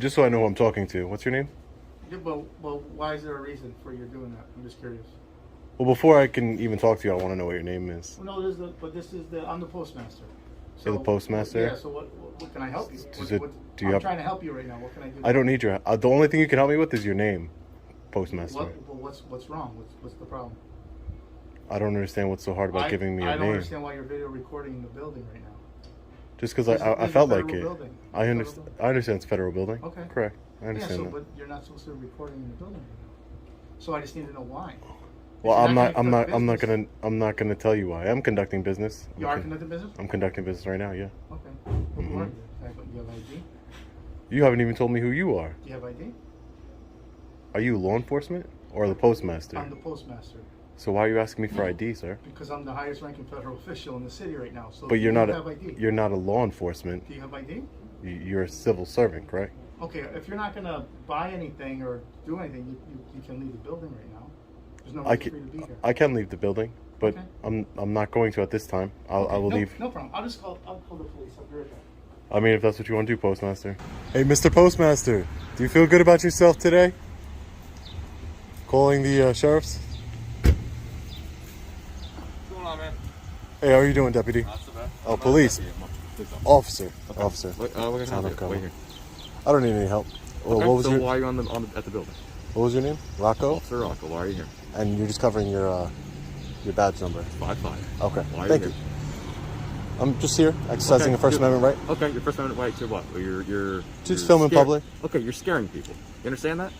Just so I know who I'm talking to. What's your name? Yeah, well, why is there a reason for you doing that? I'm just curious. Well, before I can even talk to you, I want to know what your name is. Well, no, I'm the postmaster. You're the postmaster? Yeah, so what can I help you? I'm trying to help you right now. What can I do? I don't need your... the only thing you can help me with is your name, postmaster. What's wrong? What's the problem? I don't understand what's so hard about giving me your name. I don't understand why you're video recording in the building right now. Just because I felt like it. Building. I understand it's a federal building. Okay. Correct. I understand that. But you're not supposed to be recording in the building right now. So I just need to know why. Well, I'm not gonna tell you why. I'm conducting business. You are conducting business? I'm conducting business right now, yeah. Okay. Who are you? You have ID? You haven't even told me who you are. Do you have ID? Are you law enforcement or the postmaster? I'm the postmaster. So why are you asking me for ID, sir? Because I'm the highest ranking federal official in the city right now. So but you're not ID. You're not a law enforcement. Do you have ID? You're a civil servant, correct? Okay, if you're not gonna buy anything or do anything, you can leave the building right now. There's no reason for you to be here. I can leave the building, but okay. I'm not going to at this time. I will leave. No problem. I'll call the police. I'll be right back. I mean, if that's what you want to do, Postmaster. Hey, Mr. Postmaster, do you feel good about yourself today? Calling the sheriffs? What's going on, man? Hey, how are you doing, deputy? Not so bad. Oh, police. Officer. Okay. Officer. What can I help you? Wait here. I don't need any help. Okay, what was so why are you at the building? What was your name? Rocco? Officer Rocco. Why are you here? And you're just covering your badge number. 5'5". Okay. Why are Thank you you. I'm just here exercising a First Amendment right. Okay, your First Amendment right to what? You're just film in public. Okay, you're scaring people. You understand that?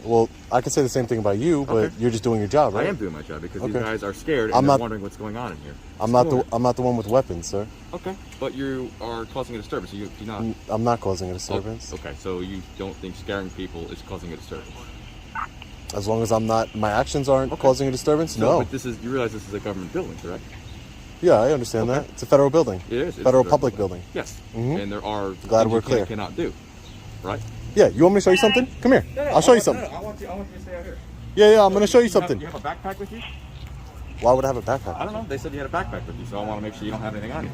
Well, I can say the same thing about you, but you're just doing your job, right? I am doing my job because these guys are scared and they're wondering what's going on in here. I'm not the one with weapons, sir. Okay, but you are causing a disturbance. You're not. I'm not causing a disturbance. Okay, so you don't think scaring people is causing a disturbance? As long as my actions aren't causing a disturbance, no. But you realize this is a government building, correct? Yeah, I understand that. It's a federal building. It is. Federal public building. Yes. Mm-hmm. And there are Glad things we're clear. Cannot do, right? Yeah, you want me to show you something? Come here. I'll show you something. I want you to stay out here. Yeah, I'm going to show you something. You have a backpack with you? Why would I have a backpack? I don't know. They said you had a backpack with you, so I want to make sure you don't have anything on you.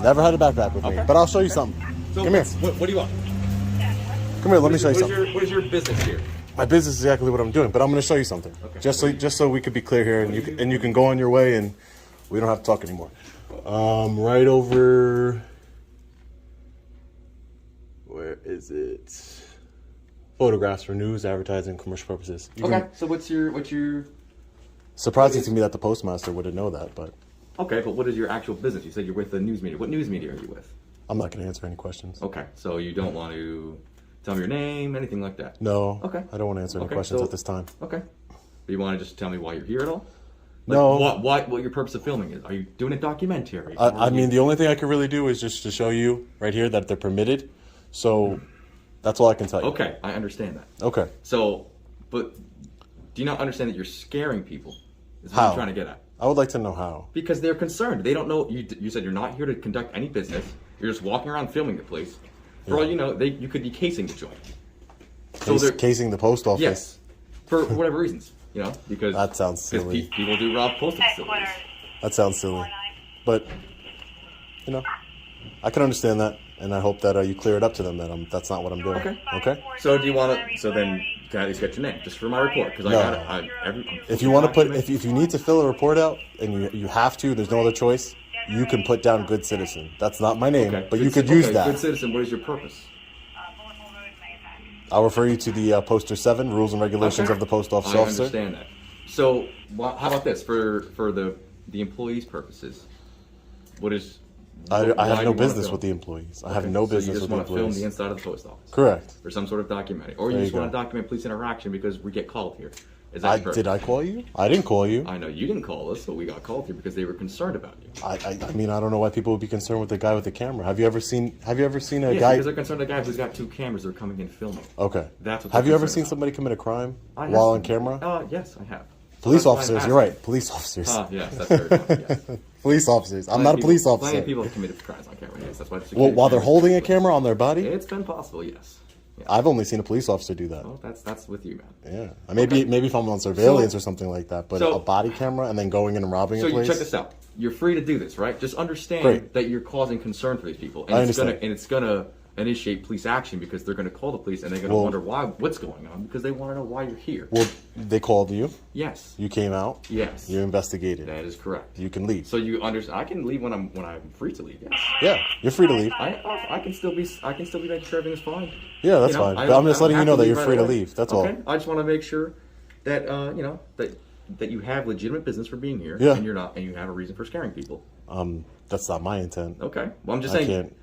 Never had a backpack with me, but I'll show you something. So come here. What do you want? Come here, let me show you something. What is your business here? My business is exactly what I'm doing, but I'm going to show you something. Okay. Just so we could be clear here, and you can go on your way, and we don't have to talk anymore. Right over. Where is it? Photographs for news, advertising, commercial purposes. So what's your? Surprising to me that the postmaster wouldn't know that, but. Okay, but what is your actual business? You said you're with the news media. What news media are you with? I'm not going to answer any questions. Okay, so you don't want to tell me your name, anything like that? No. Okay. I don't want to answer any questions at this time. Okay. But you want to just tell me why you're here at all? No. What your purpose of filming is? Are you doing a documentary? I mean, the only thing I can really do is just to show you right here that they're permitted. So that's all I can tell you. Okay, I understand that. Okay. So, but do you not understand that you're scaring people? Is what How? I'm trying to get at. I would like to know how. Because they're concerned. They don't know. You said you're not here to conduct any business. You're just walking around filming the place. For all you know, you could be casing the joint. So they're casing the post office. Yes, for whatever reasons, because that sounds silly. Because people do rob postal facilities. That sounds silly, but I can understand that, and I hope that you clear it up to them that that's not what I'm doing. Okay. So do you want to? So then, can I at least get your name just for my report? Because if you want to put, if you need to fill a report out and you have to, there's no other choice. You can put down good citizen. That's not my name, but you could use that. Good citizen. What is your purpose? I'll refer you to the poster 7, rules and regulations of the post office officer. I understand that. So how about this for the employees' purposes? What is? I have no business with the employees. I have no business with the employees. You just want to film the inside of the post office. Correct. For some sort of documentary, or you just want to document police interaction because we get called here. Did I call you? I didn't call you. I know you didn't call us, but we got called here because they were concerned about you. I mean, I don't know why people would be concerned with the guy with the camera. Have you ever seen a guy? Because they're concerned with a guy who's got 2 cameras that are coming in filming. Okay. That's what. Have you ever seen somebody commit a crime while on camera? Yes, I have. Police officers. You're right. Police officers. Yes, that's very funny. Yes. Police officers. I'm not a police officer. Plenty of people have committed crimes on camera. Yes, that's why. While they're holding a camera on their body. It's been possible. Yes. Yeah. I've only seen a police officer do that. Well, that's with you, man. Yeah, maybe if I'm on surveillance or something like that, but a body camera and then going in and robbing a place. So you check this out. You're free to do this, right? Just understand that you're causing concern for these people, and it's gonna initiate police action because they're going to call the police and they're going to wonder what's going on because they want to know why you're here. Well, they called you. Yes. You came out. Yes. You investigated. That is correct. You can leave. So you understand? I can leave when I'm free to leave. Yes. Yeah, you're free to leave. I can still be making sure everything's fine. Yeah, that's fine. But I'm just letting you know that you're free to leave. That's all. I just want to make sure that that you have legitimate business for being here. Yeah. And you have a reason for scaring people. That's not my intent. Okay. Well, I'm just saying. Can't.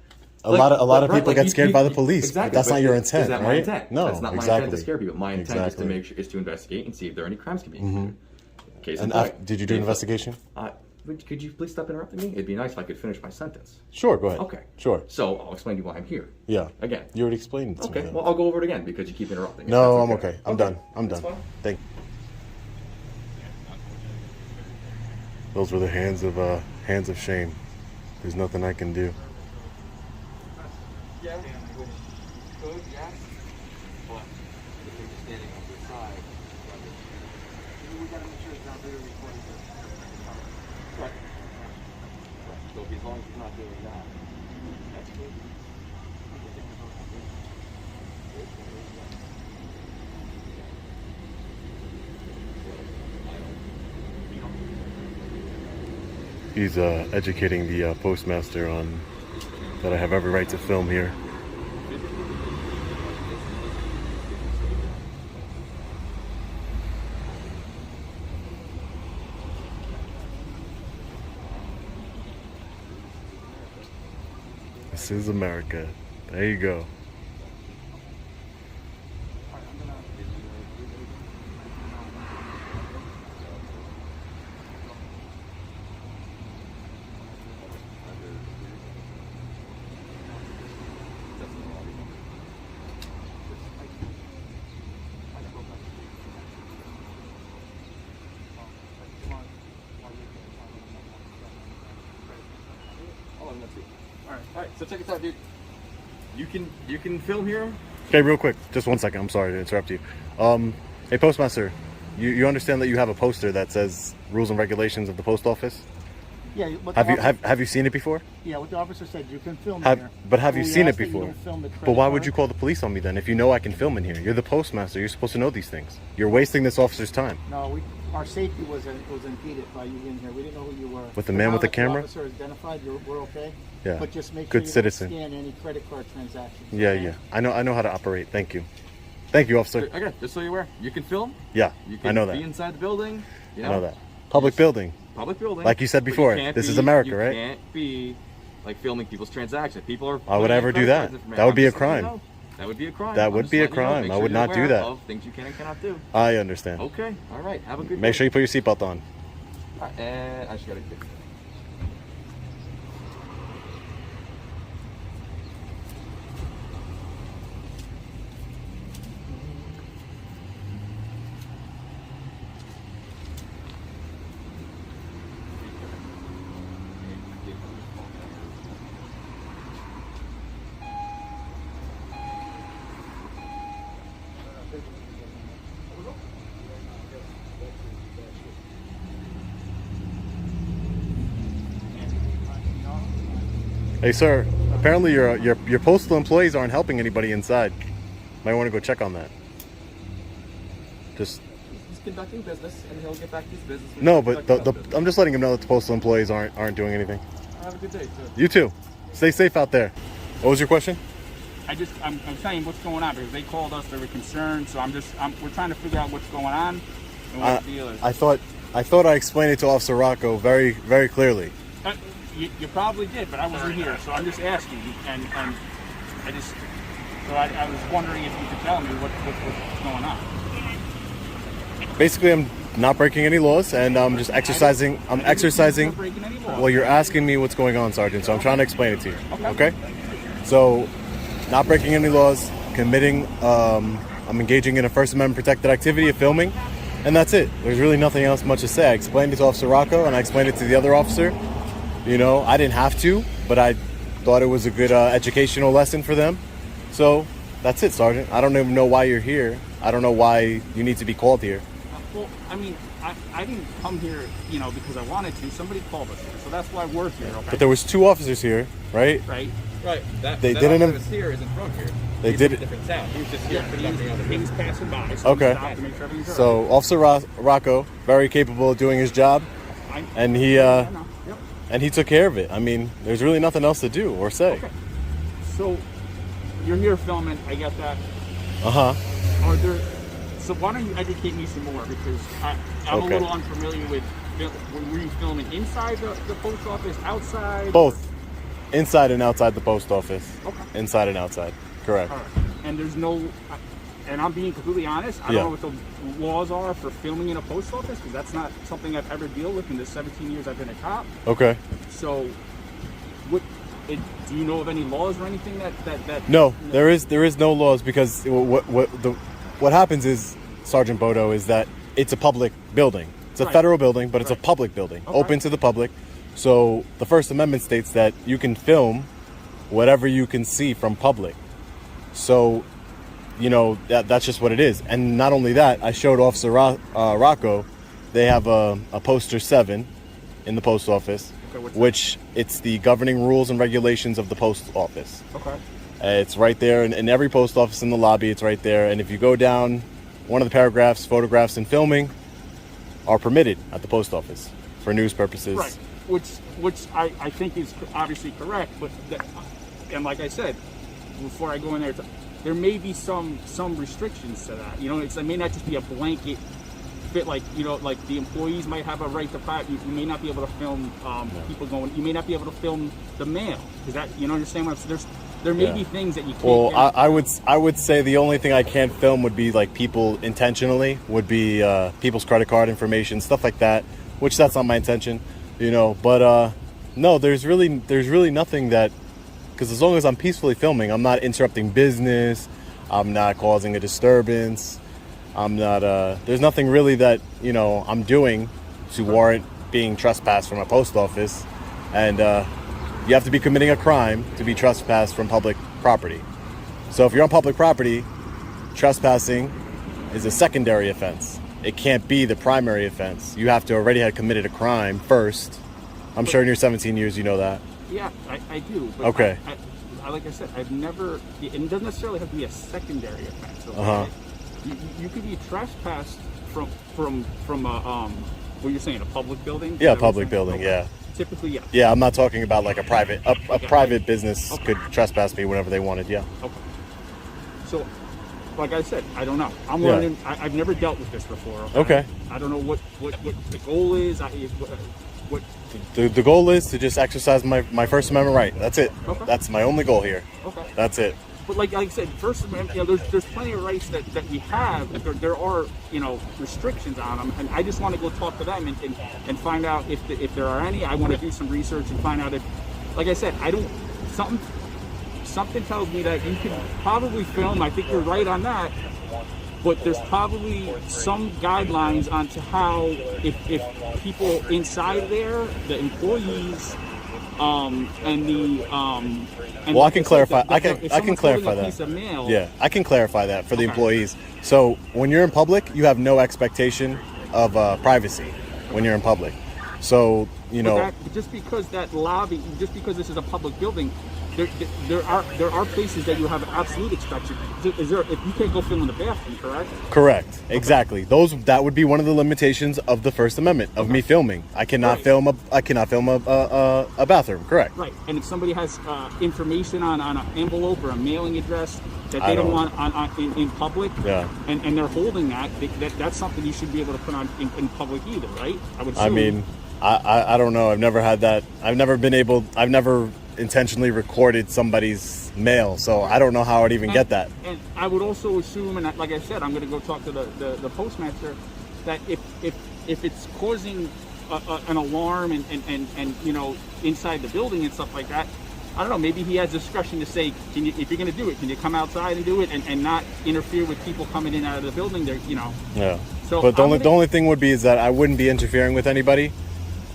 A lot of people get scared by the police. Exactly. But that's not your intent, Is that right? my intent? No, that's not exactly. my intent to scare people. My intent is to investigate and see if there are any crimes committed. Case in point. Did you do an investigation? Could you please stop interrupting me? It'd be nice if I could finish my sentence. Sure, go ahead. Okay. Sure. So I'll explain to you why I'm here. Yeah. Again. You already explained it to me. Okay. Well, I'll go over it again because you keep interrupting. No, I'm okay. I'm done. I'm That's done. fine. Thank you. Those were the hands of shame. There's nothing I can do. Yeah, which code, yes, but if you're just standing on the side, we gotta make sure it's not really recording this. Right. So as long as it's not doing that, that's good. He's educating the postmaster on that I have every right to film here. This is America. There you go. All right. So check this out, dude. You can film here. Okay, real quick, just 1 second. I'm sorry to interrupt you. Hey, postmaster, you understand that you have a poster that says rules and regulations of the post office? Yeah. What Have you seen it before? Yeah, what the officer said, you can film here. But have you We seen it ask that you before? don't film the credit But why would card. you call the police on me then if you know I can film in here? You're the postmaster. You're supposed to know these things. You're wasting this officer's time. No, our safety was impeded by you in here. We didn't know who you were. With the man with the camera? The officer is identified. We're okay. Yeah. But just make Good sure you citizen. don't scan any credit card transactions. Yeah, okay? yeah. I know how to operate. Thank you. Thank you, officer. Okay, just so you're aware, you can film. Yeah, You can I know that. be inside the building. You I know that. Public building. Public building. Like you said but before, can't this is be- America, you right? Can't be like filming people's transactions. People are. Why would I ever do that? That would be a crime. That would be a crime. That I'm would just be a letting you know. crime. Make I sure would you're not do aware that. Of things you can and cannot do. I understand. Okay. All right. Have a good. Make day. sure you put your seatbelt on. All right, and I just gotta get. Hey, sir. Apparently, your postal employees aren't helping anybody inside. Might want to go check on that. Just He's conducting business, and he'll get back to his business. when no, he's but conducting business. I'm just letting him know that the postal employees aren't doing anything. Have a good day, too. You too. Stay safe out there. What was your question? I'm saying what's going on because they called us. They were concerned, so we're trying to figure out what's going on and what the deal is. I thought I explained it to Officer Rocco very, very clearly. You probably did, but I wasn't here, so I'm just asking. And I was wondering if you could tell me what's going on. Basically, I'm not breaking any laws, and I'm just exercising. I'm exercising. You're breaking any laws. Well, you're asking me what's going on, Sergeant, so I'm trying to explain it to you. Okay? So, not breaking any laws, committing, I'm engaging in a First Amendment protected activity of filming, and that's it. There's really nothing else much to say. I explained it to Officer Rocco, and I explained it to the other officer. You know, I didn't have to, but I thought it was a good educational lesson for them. So, that's it, Sergeant. I don't even know why you're here. I don't know why you need to be called here. Well, I mean, I didn't come here, because I wanted to. Somebody called us here, so that's why we're here. Okay. But there was two officers here, right? Right. Right. That They that didn't officer im- was here isn't from here. They He's did from it- a different town. He was just here conducting other He business. was passing by, so Okay. he stopped to make sure everything's all right. So Officer Rocco, very capable of doing his job, and he I know. Yep. and he took care of it. I mean, there's really nothing else to do or say. Okay. So you're here filming. I get that. Are there? So why don't you educate me some more, because I'm a Okay. little unfamiliar with. Were you filming inside the post office, outside? Both, inside and outside the post office. Okay. Inside and outside. Correct. All right. And there's no. And I'm being completely honest. I Yeah. don't know what the laws are for filming in a post office, because that's not something I've ever dealt with in the 17 years I've been a cop. Okay. So, do you know of any laws or anything that? No, there is no laws, because what happens is, Sergeant Bodo, is that it's a public building. It's a Right. federal building, but it's a Right. public building, Okay. open to the public. So the First Amendment states that you can film whatever you can see from public. So, that's just what it is. And not only that, I showed Officer Rocco, they have a poster 7 in the post office, Okay, what's that? which it's the governing rules and regulations of the post office. Okay. It's right there in every post office in the lobby. It's right there. And if you go down one of the paragraphs, photographs and filming are permitted at the post office for news purposes. Right. Which I think is obviously correct, but and like I said, before I go in there may be some restrictions to that. It may not just be a blanket fit, like the employees might have a right to you may not be able to film people going. You may not be able to film the mail. Is that understand what I'm saying? There may be things that you can't. Well, get. I would say the only thing I can't film would be like people intentionally, would be people's credit card information, stuff like that, which that's not my intention, but no, there's really nothing that, because as long as I'm peacefully filming, I'm not interrupting business, I'm not causing a disturbance, I'm not there's nothing really that I'm doing to warrant being trespassed from a post office. And you have to be committing a crime to be trespassed from public property. So if you're on public property, trespassing is a secondary offense. It can't be the primary offense. You have to already have committed a crime first. I'm sure in your 17 years you know that. Yeah, I do. But Okay. I like I said, I've never. And it doesn't necessarily have to be a secondary offense. Okay? Uh-huh. You could be trespassed from what you're saying, a public building. Yeah, Is that what public you're saying? building, Okay. yeah. Typically, yeah. Yeah, I'm not talking about like a private Okay. business Okay. could trespass me whenever they wanted, yeah. Okay. So, like I said, I don't know. I'm Yeah. learning. I've never dealt with this before. Okay. I don't know what the goal is. What The goal is to just exercise my First Amendment right. That's it. Okay. That's my only goal here. Okay. That's it. But like I said, First Amendment, there's plenty of rights that we have. But there are restrictions on them, and I just want to go talk to them and find out if there are any. I want to do some research and find out if, like I said, I don't something tells me that you can probably film. I think you're right on that. But there's probably some guidelines onto how if people inside there, the employees, and the and Well, I can clarify. if I can someone's clarify holding a that. piece of mail, Yeah, I can clarify that for the Okay. employees. So when you're in public, you have no expectation of privacy when you're in public. So But just because this is a public building, there are places that you have absolute expectation. If you can't go film in the bathroom, correct? correct, exactly. That would be one of the limitations of the First Amendment of me filming. I cannot Right. film a bathroom. Correct. Right. And if somebody has information on an envelope or a mailing address that I they don't don't- want in public, Yeah. and they're holding that's something you should be able to put on in public either, right? I would. I assume. mean, I don't know. I've never had that. I've never intentionally recorded somebody's mail, so I don't know how I'd even get that. And I would also assume, and like I said, I'm going to go talk to the postmaster, that if it's causing an alarm and inside the building and stuff like that, I don't know, maybe he has discretion to say, if you're going to do it, can you come outside and do it and not interfere with people coming in and out of the building? Yeah. So But the I'm only thing would be is that I wouldn't be interfering with anybody.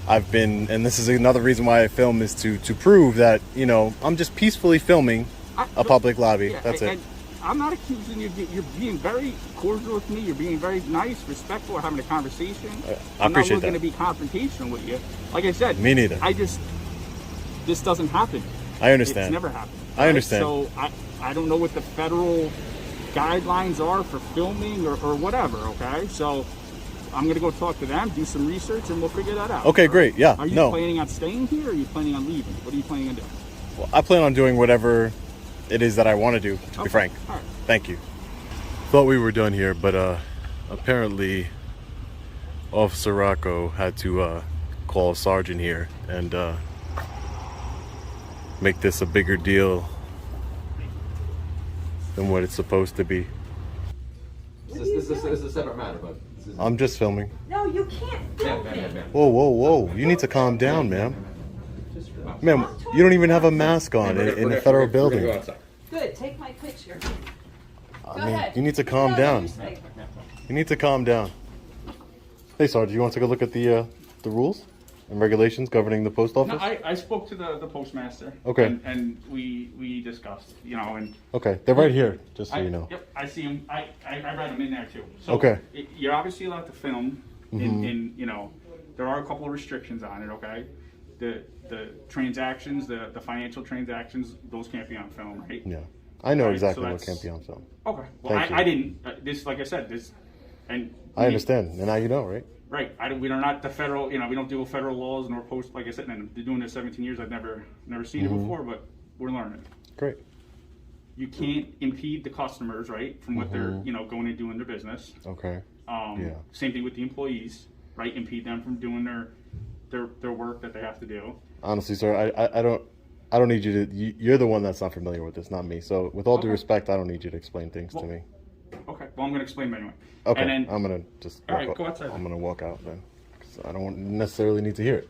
And this is another reason why I film, is to prove that, I'm just peacefully filming a public lobby. Yeah, That's it. and I'm not accusing you. You're being very cordial with me. You're being very nice, respectful. We're having a conversation. I I'm not appreciate looking that. to be confrontational with you. Like I said, Me neither. this doesn't happen. I understand. It's never happened. I understand. So I don't know what the federal guidelines are for filming or whatever, okay? So I'm going to go talk to them, do some research, and we'll figure that out. Okay, great. Yeah. Are you planning on staying here, or are you planning on leaving? What are you planning on doing? Well, I plan on doing whatever it is that I want to do, to be frank. All right. Thank you. Thought we were done here, but apparently Officer Rocco had to call a sergeant here and make this a bigger deal than what it's supposed to be. This is a separate matter, but I'm just filming. No, you can't film me. Whoa, whoa, whoa. You need to calm down, ma'am. Ma'am, you don't even have a mask on in a federal building. Go outside. Good, take my picture. I Go mean, ahead. you need to calm No, down. newspaper. You need to calm down. Hey, Sergeant, you want to take a look at the rules and regulations governing the post No, office? I spoke to the postmaster. Okay. And we discussed, and Okay, they're right here, just so you know. Yep, I see them. I read them in there too. So Okay. You're obviously allowed to film. In there are a couple of restrictions on it. Okay. The transactions, the financial transactions, those can't be on film, right? Yeah, I know Right, exactly so what that's- can't be on film. Okay. Well, Thank you. I didn't. This, like I said, this, and I understand, and now you know, right? Right. We are not the federal. We don't deal with federal laws nor post. Like I said, and I've been doing this 17 years. I've never seen it before, but we're learning. Great. You can't impede the customers, right, from what they're going and doing their business. Okay. Yeah. Same thing with the employees, right? Impede them from doing their work that they have to do. Honestly, sir, I don't need you to. You're the one that's not familiar with this, not me. So, with all due Okay. respect, I don't need you to explain things to me. Okay. Well, I'm going to explain them anyway. Okay. And then, I'm gonna just. All right, walk go outside. I'm gonna walk out then, because I don't necessarily need to hear it.